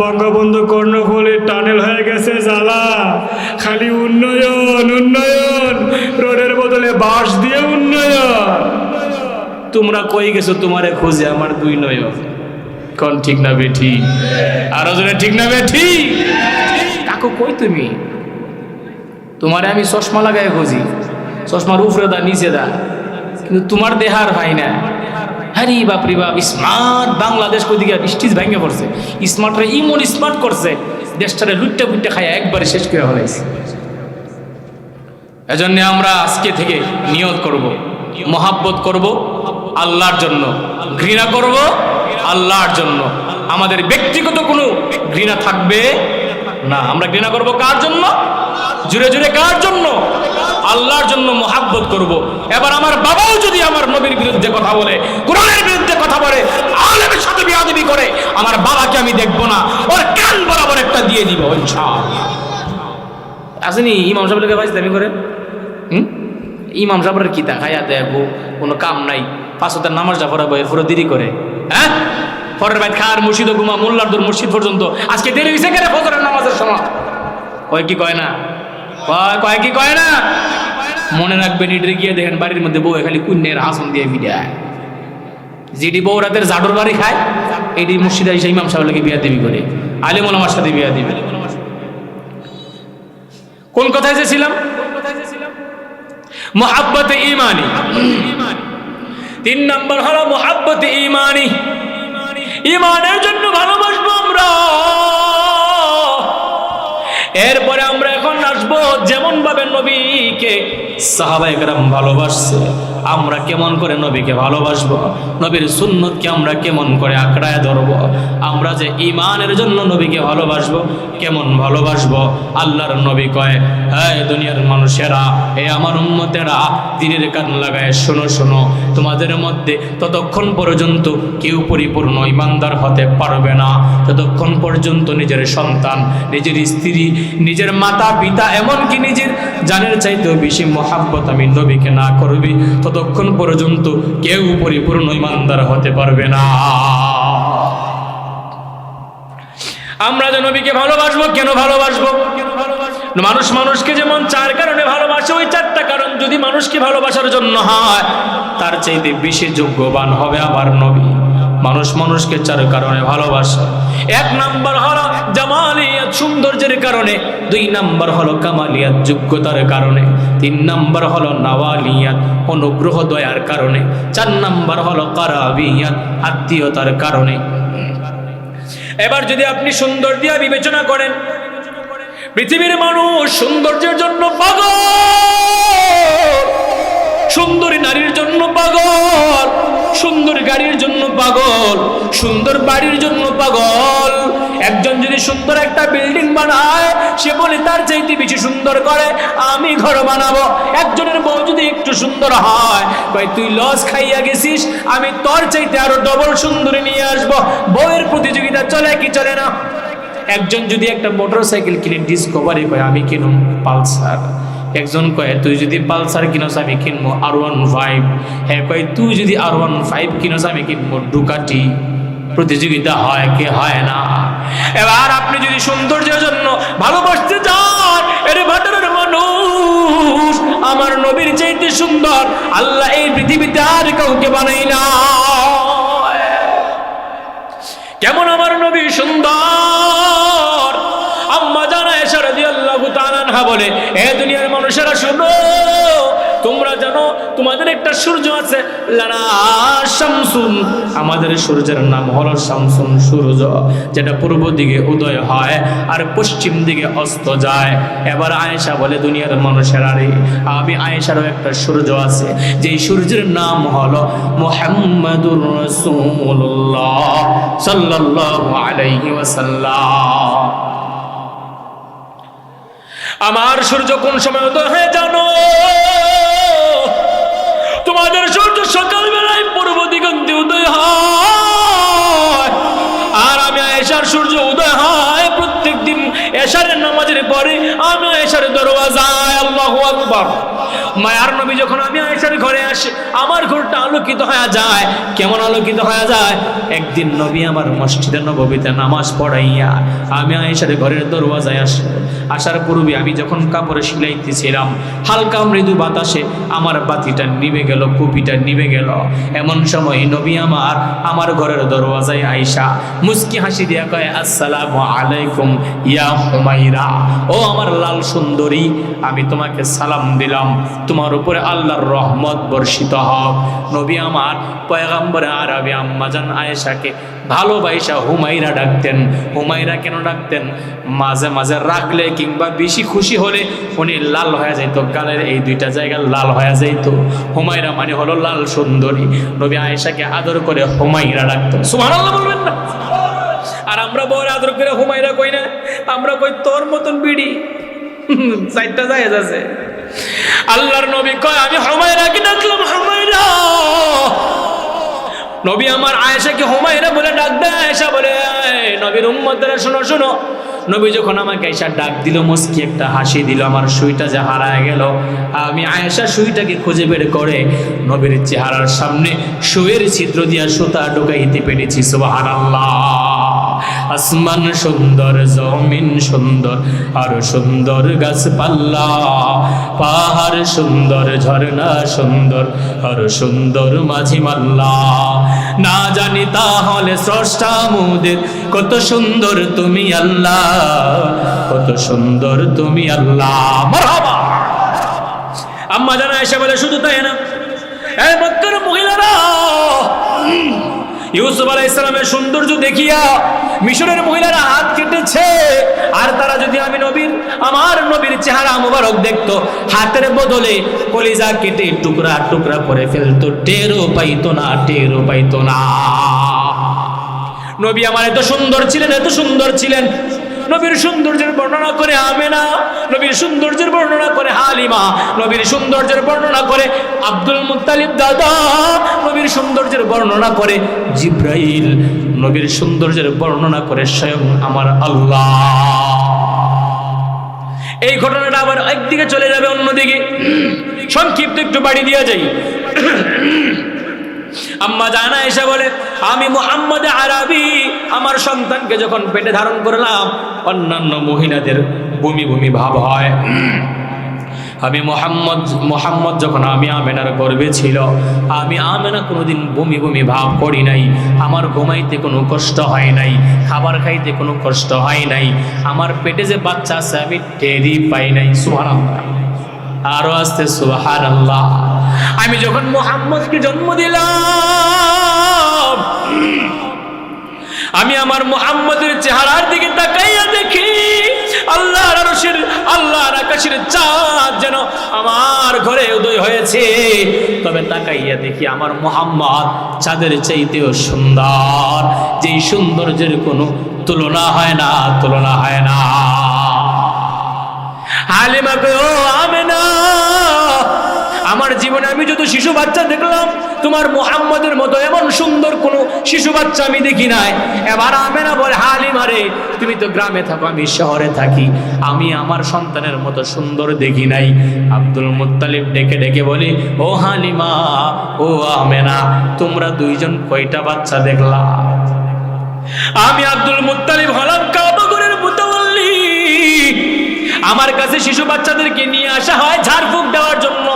বঙ্গবন্ধু কর্ণফুলীর টানেল হয়ে গেছে জ্বালা, খালি উন্নয়ন উন্নয়ন, রোডের বদলে বাঁশ দিয়ে উন্নয়ন। তোমরা কই গেছো তোমারে খুঁজে আমার দুই নয়ন। কোন ঠিক না বেঠি? আরো জোরে ঠিক না বেঠি? কাকু কই তুমি? তোমারে আমি চশমা লাগাই খুঁজি, চশমার উপরে দা নিচে দা, কিন্তু তোমার দেহার ভাই না। হ্যারি বাপরি বাপ, স্মার্ট বাংলাদেশ কই দিকে স্টিজ ভেঙে পড়ছে, স্মার্টরা ইমন স্মার্ট করছে, দেশটারে লুটটা পুট্টা খাইয়া একবারে শেষ করে ফেলাইছে। এজন্য আমরা আজকে থেকে নিয়ত করব, মহাব্বত করব আল্লাহর জন্য, ঘৃণা করব আল্লাহর জন্য। আমাদের ব্যক্তিগত কোনো ঘৃণা থাকবে না। আমরা ঘৃণা করব কার জন্য? জুড়ে জুড়ে কার জন্য? আল্লাহর জন্য মহাব্বত করব। এবার আমার বাবাও যদি আমার নবীর বিরুদ্ধে কথা বলে, কোরআনের বিরুদ্ধে কথা বলে, আলেমের সাথে বিয়াদবি করে, আমার বাবাকে আমি দেখব না, ওর কান বরাবর একটা দিয়ে দিব ইনশাআল্লাহ। আসেনি ইমাম সাহেবকে ভাই দামি করে, ইমাম সাহেবের কি তা খাইয়া দেখো, কোনো কাম নাই, পাঁচটার নামাজ যা পড়াবো এরপরে দেরি করে, হ্যাঁ পরের বাইত খার মসজিদ ঘুমা, মোল্লার দূর মসজিদ পর্যন্ত আজকে দেরি হয়েছে কেন ফজরের নামাজের সময়? কয় কি কয় না? কয় কি কয় না? মনে রাখবেন, ইডরে গিয়ে দেখেন বাড়ির মধ্যে বউ খালি কুন্যের হাসন দিয়ে বিদায়, যেটি বউ রাতের জাডুর বাড়ি খায়, এটি মসজিদে এসে ইমাম সাহেব লাগে বিয়া দেবী করে, আলেম ওলামার সাথে বিয়া দিবে। কোন কথায় যেছিলাম? মুহাব্বতে ঈমানি। 3 নম্বর হলো মুহাব্বতে ঈমানি। ঈমানের জন্য ভালোবাসবো আমরা। এরপরে আমরা এখন আসবো যেমন ভাবে নবীকে সাহাবায়ে কেরাম ভালোবাসছে, আমরা কেমন করে নবীকে ভালোবাসবো, নবীর সুন্নতকে আমরা কেমন করে আঁকড়ায় ধরবো, আমরা যে ঈমানের জন্য নবীকে ভালোবাসবো, কেমন ভালোবাসবো। আল্লাহর নবী কয়, হে দুনিয়ার মানুষেরা, হে আমার উম্মতেরা, দিনের কান লাগায় শোনো শোনো, তোমাদের মধ্যে ততক্ষণ পর্যন্ত কেউ পরিপূর্ণ ঈমানদার হতে পারবে না যতক্ষণ পর্যন্ত নিজের সন্তান, নিজের স্ত্রী, নিজের মাতা পিতা, এমনকি নিজের জানের চাইতেও বেশি মহাব্বত আমি নবীকে না করবি, ততক্ষণ পর্যন্ত কেউ পরিপূর্ণ ঈমানদার হতে পারবে না। আমরা যে নবীকে ভালোবাসবো, কেন ভালোবাসবো? মানুষ মানুষকে যেমন 4 কারণে ভালোবাসে, ওই 4টা কারণ যদি মানুষকে ভালোবাসার জন্য হয়, তার চাইতে বেশি যোগ্যবান হবে আমার নবী। মানুষ মানুষকে 4 কারণে ভালোবাসে। 1 নাম্বার হলো জামালিয়াত, সৌন্দর্যের কারণে। 2 নাম্বার হলো কামালিয়াত, যোগ্যতার কারণে। 3 নাম্বার হলো নাওয়ালিয়াত, অনুগ্রহ দয়ার কারণে। 4 নাম্বার হলো কারাবিয়াত, আত্মীয়তার কারণে। এবার যদি আপনি সুন্দর দিয়া বিবেচনা করেন, পৃথিবীর মানুষ সৌন্দর্যের জন্য পাগল, সুন্দরী নারীর জন্য পাগল, সুন্দর গাড়ির জন্য পাগল, সুন্দর বাড়ির জন্য পাগল। একজন যদি সুন্দর একটা বিল্ডিং বানায়, সে বলে তার চাইতে বেশি সুন্দর করে আমি ঘর বানাবো। একজনের বউ যদি একটু সুন্দর হয়, কয় তুই লস খাইয়া গেছিস, আমি তোর চাইতে আরো ডবল সুন্দরী নিয়ে আসবো। বউয়ের প্রতিযোগিতা চলে কি চলে না? একজন যদি একটা মোটরসাইকেল কিনে ডিসকভারি, কয় আমি কিনুম পালসার। একজন কয় তুই যদি পালসার কিনোস আমি কিনবো R15। হ্যাঁ কয় তুই যদি R15 কিনোস আমি কিনবো ডুকাটি। প্রতিযোগিতা হয় কি হয় না? এবার আপনি যদি সৌন্দর্যের জন্য ভালোবাসতে চান, এর ভাটারের মানুষ, আমার নবীর চাইতে সুন্দর আল্লাহ এই পৃথিবীতে আর কাউকে বানাই না। কেমন আমার নবী সুন্দর! আম্মা জানা আয়েশা রাদিয়াল্লাহু তাআলা আনহা বলে, এ দুনিয়ার মানুষেরা শোনো, তোমরা জানো তোমাদের একটা সূর্য আছে, লানা শামসুন, আমাদের সূর্যের নাম হলো শামসুন, সূর্য যেটা পূর্ব দিকে উদয় হয় আর পশ্চিম দিকে অস্ত যায়। এবার আয়েশা বলে, দুনিয়ার মানুষেরা রে, আমি আয়েশারও একটা সূর্য আছে, যেই সূর্যের নাম হলো মুহাম্মাদুর রাসূলুল্লাহ সাল্লাল্লাহু আলাইহি ওয়াসাল্লাম। আমার সূর্য কোন সময় উদয় হয়ে জানো? তোমাদের সূর্য সকালবেলায় পূর্ব দিগন্তে উদয় হয়, আর আমি আয়েশার সূর্য উদয় হয় প্রত্যেক দিন এশারের নামাজের পরে। আমি আয়েশার দরওয়াজায়, আল্লাহু আকবার, মায়ার নবী যখন আমি আয়েশার ঘরে আসে, আমার ঘরটা আলোকিত হয়ে যায়। কেমন আলোকিত হয়ে যায়? একদিন নবী আমার মসজিদে নববীতে নামাজ পড়াইয়া আমি আয়েশার ঘরের দরওয়াজায় আসার পূর্বে আমি যখন কাপড় সিলাইতেছিলাম, হালকা মৃদু বাতাসে আমার বাতিটা নিভে গেল, কুপিটা নিভে গেল। এমন সময় নবী আমার ঘরের দরওয়াজায় আয়েশা মুস্কি হাসি দিয়া কয়, আসসালামু আলাইকুম ইয়া হুমাইরা, ও আমার লাল সুন্দরী, আমি তোমাকে সালাম দিলাম, তোমার উপরে আল্লাহর রহমত বর্ষিত হোক। নবী আমার পয়গম্বরে আরবি আম্মাজান আয়েশাকে ভালোবাসা হুমাইরা ডাকতেন। হুমাইরা কেন ডাকতেন? মাঝে মাঝে রাখলে কিংবা বেশি খুশি হলে উনি লাল হয়ে যাইতো, গালের এই দুইটা জায়গা লাল হয়ে যাইতো। হুমাইরা মানে হলো লাল সুন্দরী। নবী আয়েশাকে আদর করে হুমাইরা ডাকতেন। সুবহানাল্লাহ বলবেন না? আর আমরা বড় আদর করে হুমাইরা কই না, আমরা কই তোর মতন বিড়ি। চারটা জায়েজ আছে। আল্লাহর নবী কয়, আমি হুমাইরাকে ডাকলাম, হুমাইরা। নবী আমার আয়েশাকে হুমাইরা বলে ডাক দেয়। আয়েশা বলে, নবীর উম্মতরা শোনো শোনো। নবী যখন আমাকে আয়েশা ডাক দিল, মুস্কি একটা হাসি দিল, আমার সুইটা যে হারায় গেল। আমি আয়েশা সুইটাকে খুঁজে বের করে নবীর চেহারার সামনে সুয়ের ছিদ্র দিয়া সুতা ঢুকাইতে পেরেছি। সুবহানাল্লাহ। আসমান সুন্দর, জমিন সুন্দর, আরো সুন্দর গাছপালা, পাহাড় সুন্দর, ঝর্ণা সুন্দর, আরো সুন্দর মাঝি মাল্লা। না জানি তাহলে স্রষ্টা মোদের কত সুন্দর তুমি আল্লাহ, কত সুন্দর তুমি আল্লাহ। মারহাবা। আম্মা জান আয়েশা বলে, শুধু তাই না, এই মক্কার মহিলারা ইউসুফ আলাইহিস সালামের সৌন্দর্য দেখিয়া মিশরের মহিলারা হাত কেটেছে। আর তারা যদি আমার নবীর চেহারা মোবারক দেখতো, হাতের বদলে কলিজা কেটে টুকরা টুকরা করে ফেলতো, টেরও পাইতো না, টেরও পাইতো না। নবী আমার এত সুন্দর ছিলেন, এত সুন্দর ছিলেন। নবীর সৌন্দর্যের বর্ণনা করে আমেনা, নবীর সৌন্দর্যের বর্ণনা করে হালিমা, নবীর সৌন্দর্যের বর্ণনা করে আব্দুল মুত্তালিব দাদা, নবীর সৌন্দর্যের বর্ণনা করে জিব্রাইল, নবীর সৌন্দর্যের বর্ণনা করে স্বয়ং আমার আল্লাহ। এই ঘটনাটা আবার একদিকে চলে যাবে, অন্যদিকে সংক্ষিপ্ত একটু বাড়ি দিয়ে যাই। আম্মা জানা এসে বলে, আমি মুহাম্মদ আরবি আমার সন্তানকে যখন পেটে ধারণ করলাম, অন্যান্য মহিলাদের বমি বমি ভাব হয়। আমি মোহাম্মদ যখন আমি আমেনার গর্ভে ছিল, আমি আমেনা কোনোদিন বমি বমি ভাব করি নাই। আমার ঘুমাইতে কোনো কষ্ট হয় নাই, খাবার খাইতে কোনো কষ্ট হয় নাই। আমার পেটে যে বাচ্চা আছে আমি টেরই পাই নাই। সুবহানাল্লাহ, আরো আসতে সুবহানাল্লাহ। আমি যখন মুহাম্মদকে জন্ম দিলাম, আমি আমার মুহাম্মদের চেহারার দিকে তাকাইয়া দেখি আল্লাহর আরশের, আল্লাহর আকাশের চাঁদ যেন আমার ঘরে উদয় হয়েছে। তবে তাকাইয়া দেখি আমার মুহাম্মদ চাঁদের চাইতেও সুন্দর, যেই সৌন্দর্যের কোনো তুলনা হয় না, তুলনা হয় না। হালিমা কয়, ও আমেনা, আমার জীবনে আমি যত শিশু বাচ্চা দেখলাম, তোমার মুহাম্মদের মতো এমন সুন্দর কোনো শিশু বাচ্চা আমি দেখি নাই। এবার আমেনা বলে, হালিমা রে, তুমি তো গ্রামে থাকো, আমি শহরে থাকি, আমি আমার সন্তানের মতো সুন্দর দেখি নাই। আব্দুল মুত্তালিব ডেকে ডেকে বলি, ও হালিমা, ও আমেনা, তোমরা দুইজন কয়টা বাচ্চা দেখলা? আমি আব্দুল মুত্তালিব হলাম কাবাগরের মুতাওয়াল্লি। আমার কাছে শিশু বাচ্চাদেরকে নিয়ে আসা হয় ঝাড়ফুঁক দেওয়ার জন্য।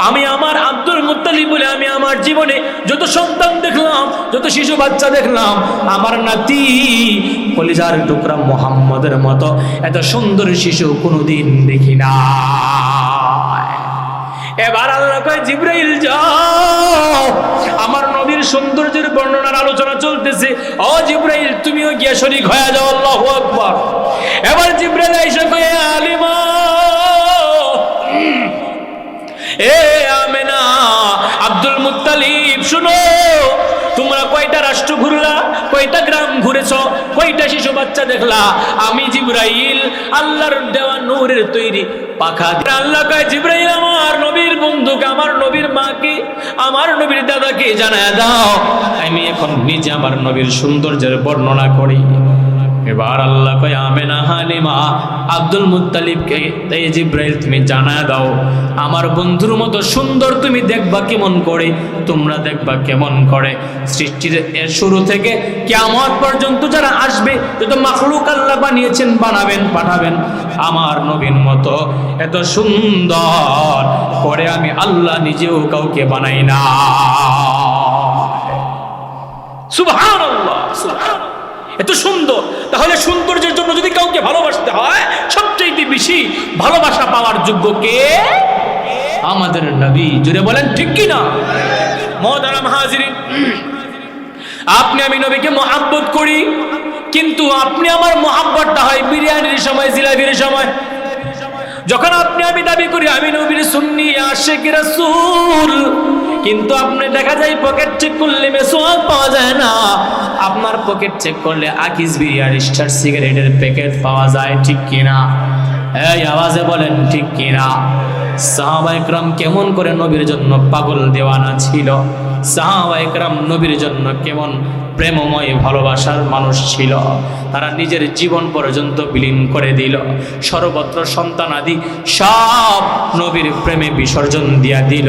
আমি আমার আব্দুল মুত্তালিব বলে আমি আমার জীবনে যত সন্তান দেখলাম, যত শিশু বাচ্চা দেখলাম, আমার নাতি কলিজার টুকরা মুহাম্মদের মতো এত সুন্দর শিশু কোনোদিন দেখি না। এবার আল্লাহ কয়, জিবরাইল যাও, আমার নবীর সৌন্দর্যের বর্ণনার আলোচনা চলতেছে, ও জিবরাইল তুমিও গিয়া শরীক হয়ে যাও। আল্লাহু আকবার। এবার জিবরাইল আয়েশা কয়, আলিমা, এ আমেনা, আব্দুল মুত্তালিব শুনো, তোমরা কয়টা রাষ্ট্র ঘুরলা, কয়টা গ্রাম ঘুরেছ, কয়টা শিশু বাচ্চা দেখলা? আমি জিবরাইল আল্লাহর দেওয়া নূরের তৈরি পাখা। আল্লাহ কয় জিবরাইল আমার নবীর বন্ধুকে, আমার নবীর মাকে, আমার নবীর দাদাকে জানায় দাও, আমি এখন নিজে আমার নবীর সৌন্দর্যের বর্ণনা করি। এবার আল্লাহ কয় আমেনা, হালিমা, আব্দুল মুত্তালিবকে তাই জিবরাইল তুমি জানায় দাও আমার বন্ধুর মতো সুন্দর তুমি দেখবা কেমন করে, তোমরা দেখবা কেমন করে। সৃষ্টির শুরু থেকে কিয়ামত পর্যন্ত যারা আসবে, যত মাখলুক আল্লাহ বানিয়েছেন, বানাবেন, পাঠাবেন, আমার নবীর মতো এত সুন্দর করে আমি আল্লাহ নিজেও কাউকে বানাই না। সুবহানাল্লাহ, সুবহানাল্লাহ, এত সুন্দর। তাহলে সৌন্দর্যের জন্য যদি কাউকে ভালোবাসতে হয়, সবচেয়ে বেশি ভালোবাসা পাওয়ার যোগ্য কে? আমাদের নবী। জুড়ে বলেন ঠিক কি না? মুহতারাম হাজিরিন, আপনি আমি নবীকে মহব্বত করি, কিন্তু আপনি আমার মহব্বতটা হয় বিরিয়ানির সময়, জিলাপির সময়। যখন আপনি আমি দাবি করি আমি নবীর সুন্নি আশিক রাসূল, কিন্তু আপনি দেখা যায় পকেট চেক করলে মেসওয়াক পাওয়া যায় না, আপনার পকেট চেক করলে আকিস বিয়ার, স্টার সিগারেটের প্যাকেট পাওয়া যায়, ঠিক কিনা? এই আওয়াজে বলেন ঠিক কিনা? সাহাবায়ে কেরাম কেমন করে নবীর জন্য পাগল দেওয়ানা ছিল, সাহাবায়ে কেরাম নবীর জন্য কেমন প্রেমময় ভালোবাসার মানুষ ছিল। তারা নিজের জীবন পর্যন্ত বিলীন করে দিল, সর্বত্র সন্তানাদি সব নবীর প্রেমে বিসর্জন দিয়া দিল।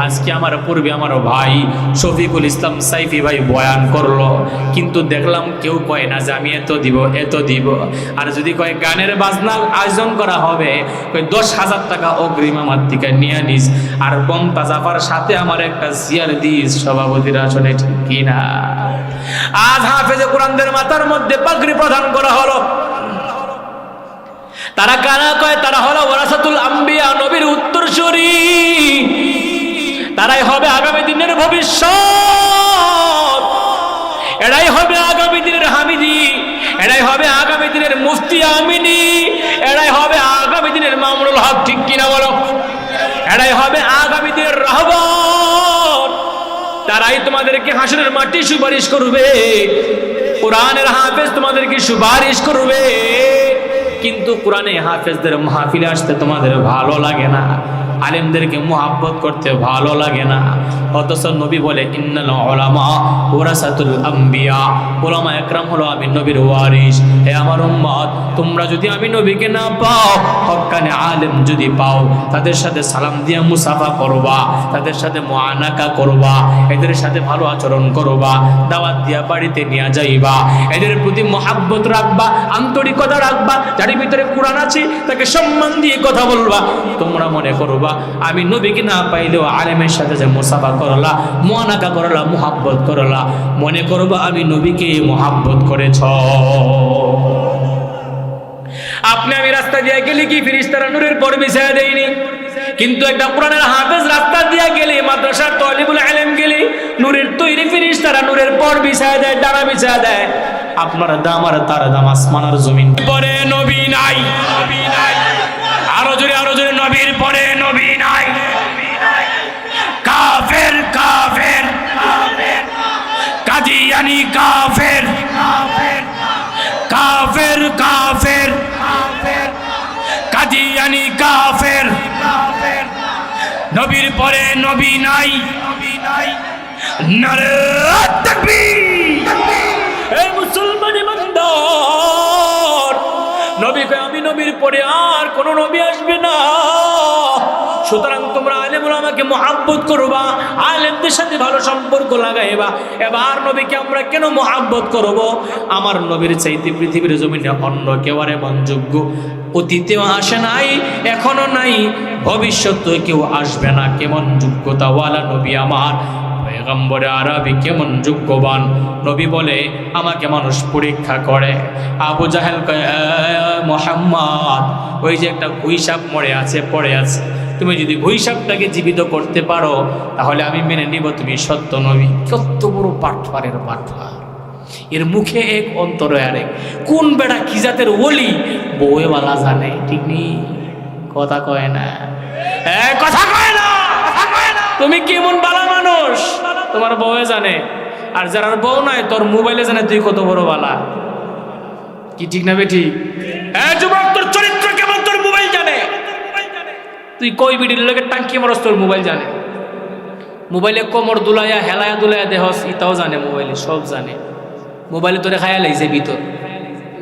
আজকে আমার পূর্বে আমার ভাই শফিকুল ইসলাম সাইফি ভাই বয়ান করলো, কিন্তু দেখলাম কেউ কয় না যে আমি এত দিব, এত দিব। আর যদি কয় গানের বাজনার আয়োজন করা হবে, কয় 10,000 টাকা অগ্রিম আমার দিকে নিয়ে নিস, আর বমতা জাফার সাথে আমার একটা চেয়ার দিস সভাপতির আসনে, ঠিক কিনা? আজ হাফেজে কোরআনদের মাথার মধ্যে পাগড়ি প্রদান করা হলো। তারা কারা কয়? তারা হলো ওয়ারাসাতুল আম্বিয়া, নবীর উত্তরসূরি। তারাই হবে আগামী দিনের ভবিষ্যৎ, এরাই হবে আগামী দিনের হামিদি, এরাই হবে আগামী দিনের মুফতি আমিনী, এরাই হবে আগামী দিনের মামুনুল হক, ঠিক কিনা বলো? এরাই হবে আগামী দিনের রাহবার। তারাই তোমাদেরকে হাসরের মাটি সুপারিশ করবে, কোরআনের হাফেজ তোমাদেরকে সুপারিশ করবে। কিন্তু কোরআনে হাফেজদের মাহফিলে আসতে তোমাদের ভালো লাগে না, আলেমদেরকে মুহাব্বত করতে ভালো লাগে না। অথচ নবী বলে ইন্নাল উলামা ওয়ারাসাতুল আম্বিয়া, উলামা একরাম হলো আমি নবীর ওয়ারিস। হে আমার উম্মত, তোমরা যদি আমি নবীকে না পাও, হক্কানে আলেম যদি পাও, তাদের সাথে সালাম দিয়া মুসাফা করবা, তাদের সাথে মুআনাকা করবা, এদের সাথে ভালো আচরণ করবা, দাওয়াত দিয়া বাড়িতে নিয়ে যাইবা, এদের প্রতি মুহাব্বত রাখবা, আন্তরিকতা রাখবা, যার ভিতরে কোরআন আছে তাকে সম্মান দিয়ে কথা বলবা। তোমরা মনে করবা আমি নবীকে না পাইলেও আলেমের সাথে যে মুসাফা করলা, মুআনাকা করলা, মুহাব্বত করলা, মনে করবা আমি নবীকে মুহাব্বত করেছ। আপনি আমি রাস্তা দিয়ে গেলে কি ফেরেশতারা নূরের পর বিছায়া দেয়নি? কিন্তু একটা কোরআনের হাফেজ রাস্তা দিয়ে গেলে, মাদ্রাসার তালিবুল ইলম গেলে, নূরের তৈরি ফেরেশতারা নূরের পর বিছায়া দেয়, ডানা বিছায়া দেয়। আপনার দাম আর তার দাম আসমান আর জমিন। পরে নবী নাই, নবী নাই, আরো জোরে, আরো জোরে, নবীর পরে নবী নাই। কাফের, কাফের, কাদিয়ানি কাফের, কাফের, কাফের, কাদিয়ানি কাফের। নবীর পরে নবী নাই, নারে তাকবীর। এই মুসলমান ইমানদার, নবী কয় আমি নবীর পরে আর কোন নবী আসবে না। সুতরাং তোমরা আলেম উলামাকে মুহাব্বত করবা, আলেমদের সাথে ভালো সম্পর্ক লাগাইবা। এবার নবীকে আমরা কেন মুহাব্বত করব? আমার নবীর চাইতে পৃথিবীর জমিনে অন্য কেউ আর এমন যোগ্য অতীতেও আসে নাই, এখনো নাই, ভবিষ্যতে কেউ আসবে না। কেমন যোগ্যতাওয়ালা নবী আমার পয়গম্বরে আরবি, কেমন যোগ্যবান নবী। বলে আমাকে মানুষ পরীক্ষা করে। আবু জাহেল কয় মুহাম্মদ, ওই যে একটা ঘুইসাপ মরে আছে, পড়ে আছে, তুমি যদি ঘুইসাপটাকে জীবিত করতে পারো তাহলে আমি মেনে নিব তুমি সত্য নবী। কত বড় পাঠফারের পাঠফার, এর মুখে এক অন্তরে আরেক। কোন বেড়া কি জাতের ওলি বউয়েওয়ালা জানে, ঠিক নেই? কথা কয় না, কথা কয় না। তুমি কেমন বালা মানুষ তোমার বউয়ে জানে। আর যারা বউ নাই তোর মোবাইলে জানে তুই কত বড় বালা। কি ঠিক না বেঠিক? হ্যাঁ যুবক, তোর চরিত্র কেমন তোর মোবাইল জানে। তুই কই বিডির লোকের টাঙ্কি মারস তোর মোবাইল জানে। মোবাইলে কোমর দুলাইয়া হেলায়া দুলাইয়া দেহস ইতাও জানে, মোবাইলে সব জানে। মোবাইলে তোরে খায়া লাইছে ভিতর,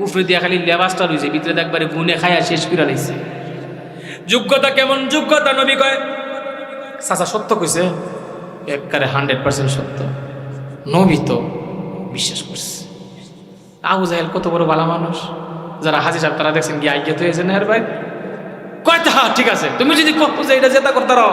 উফরে দিয়া খালি লেবাসটা লইছে, ভিতরে একবারে গুনে খায়া শেষ করে লাইছে। যোগ্যতা কেমন? যোগ্যতা নবী কয় চাচা সত্য কইছে, একবারে 100% সত্য। নবী তো বিশ্বাস করছে। আবু জাহেল কত বড় ভালো মানুষ, যারা হাজি সাহেব তারা দেখছেন গিয়ে আজ্ঞাত হয়েছে না এর ভাই কয়টা। ঠিক আছে, তুমি যদি এটা জেতা করতে রাও,